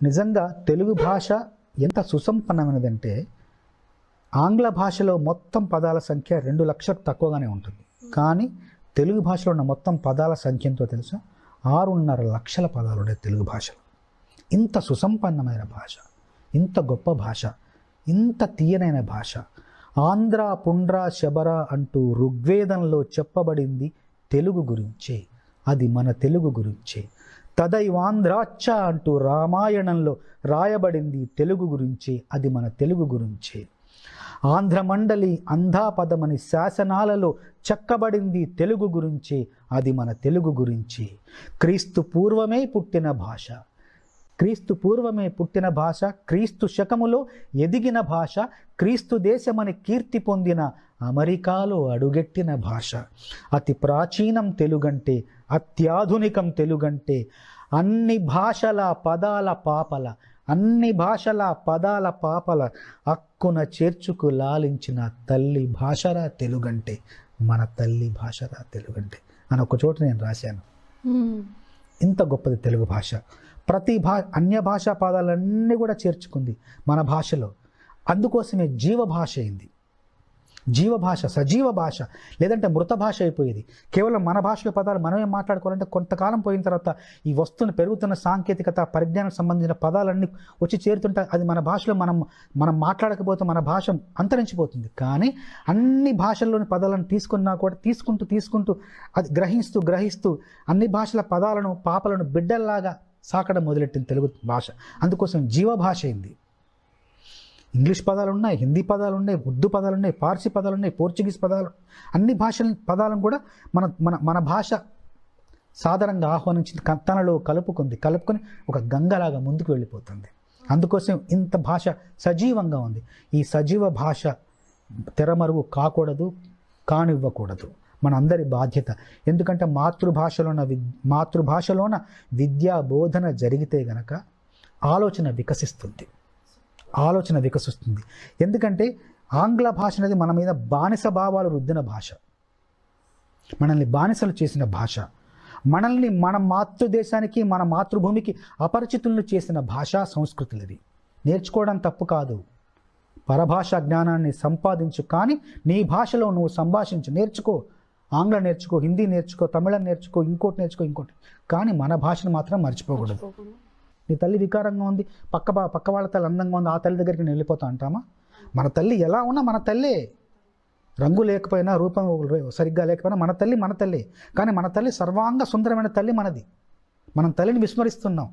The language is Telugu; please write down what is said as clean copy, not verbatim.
నిజంగా తెలుగు భాష ఎంత సుసంపన్నమైనదంటే ఆంగ్ల భాషలో మొత్తం పదాల సంఖ్య 2 లక్షలకు తక్కువగానే ఉంటుంది. కానీ తెలుగు భాషలో ఉన్న మొత్తం పదాల సంఖ్య ఎంతో తెలుసా? 6.5 లక్షల పదాలు ఉన్నాయి తెలుగు భాషలో. ఇంత సుసంపన్నమైన భాష, ఇంత గొప్ప భాష, ఇంత తీయనైన భాష. ఆంధ్ర పుండ్ర శబర అంటూ ఋగ్వేదంలో చెప్పబడింది తెలుగు గురించే. అది మన తెలుగు గురించే. తదైవాంధ్రాచ్చ అంటూ రామాయణంలో రాయబడింది తెలుగు గురించే. అది మన తెలుగు గురించే. ఆంధ్రమండలి అంధాపదమని శాసనాలలో చెక్కబడింది తెలుగు గురించే. అది మన తెలుగు గురించే. క్రీస్తు పూర్వమే పుట్టిన భాష, క్రీస్తు పూర్వమే పుట్టిన భాష, క్రీస్తు శకములో ఎదిగిన భాష, క్రీస్తు దేశమని కీర్తి పొందిన అమెరికాలో అడుగెట్టిన భాష. అతి ప్రాచీనం తెలుగంటే, అత్యాధునికం తెలుగంటే. అన్ని భాషల పదాల పాపల, అన్ని భాషల పదాల పాపల హక్కున చేర్చుకు లాలించిన తల్లి భాషరా తెలుగంటే. మన తల్లి భాషరా తెలుగంటే అని ఒక చోట నేను రాశాను. ఇంత గొప్పది తెలుగు భాష. అన్య భాషా పదాలన్నీ కూడా చేర్చుకుంది మన భాషలో. అందుకోసమే జీవ భాష అయింది. జీవభాష, సజీవ భాష, లేదంటే మృత భాష అయిపోయేది. కేవలం మన భాషలో పదాలు మనమే మాట్లాడుకోవాలంటే కొంతకాలం పోయిన తర్వాత ఈ పెరుగుతున్న సాంకేతికత పరిజ్ఞానానికి సంబంధించిన పదాలన్నీ వచ్చి చేరుతుంటే అది మన భాషలో మనం మాట్లాడకపోతే మన భాష అంతరించిపోతుంది. కానీ అన్ని భాషల్లోని పదాలను తీసుకున్నా కూడా తీసుకుంటూ అది గ్రహిస్తూ అన్ని భాషల పదాలను పాపలను బిడ్డల్లాగా సాకడం మొదలెట్టింది తెలుగు భాష. అందుకోసం జీవభాష అయింది. ఇంగ్లీష్ పదాలు ఉన్నాయి, హిందీ పదాలు ఉన్నాయి, ఉర్దూ పదాలు ఉన్నాయి, పార్సీ పదాలు ఉన్నాయి, పోర్చుగీస్ పదాలు, అన్ని భాషల పదాలను కూడా మన భాష సాధారణంగా ఆహ్వానించింది, తనలో కలుపుకొని ఒక గంగలాగా ముందుకు వెళ్ళిపోతుంది. అందుకోసం ఇంత భాష సజీవంగా ఉంది. ఈ సజీవ భాష తెరమరుగు కానివ్వకూడదు. మనందరి బాధ్యత. ఎందుకంటే మాతృభాషలోన విద్యా బోధన జరిగితే గనక ఆలోచన వికసిస్తుంది. ఎందుకంటే ఆంగ్ల భాష అనేది మన మీద బానిస భావాలు రుద్దిన భాష, మనల్ని బానిసలు చేసిన భాష, మనల్ని మన మాతృదేశానికి మన మాతృభూమికి అపరిచితులను చేసిన భాషా సంస్కృతులు ఇవి. నేర్చుకోవడం తప్పు కాదు. పరభాషా జ్ఞానాన్ని సంపాదించు, కానీ నీ భాషలో నువ్వు సంభాషించు. నేర్చుకో, ఆంగ్లం నేర్చుకో, హిందీ నేర్చుకో, తమిళం నేర్చుకో, ఇంకోటి. కానీ మన భాషను మాత్రం మర్చిపోకూడదు. నీ తల్లి వికారంగా ఉంది, పక్క వాళ్ళ తల్లి అందంగా ఉంది, ఆ తల్లి దగ్గరికి నేను వెళ్ళిపోతా అంటామా? మన తల్లి ఎలా ఉన్నా మన తల్లే. రంగు లేకపోయినా, రూపం సరిగ్గా లేకపోయినా మన తల్లి. కానీ మన తల్లి సర్వాంగ సుందరమైన తల్లి మనది. మనం తల్లిని విస్మరిస్తున్నాం.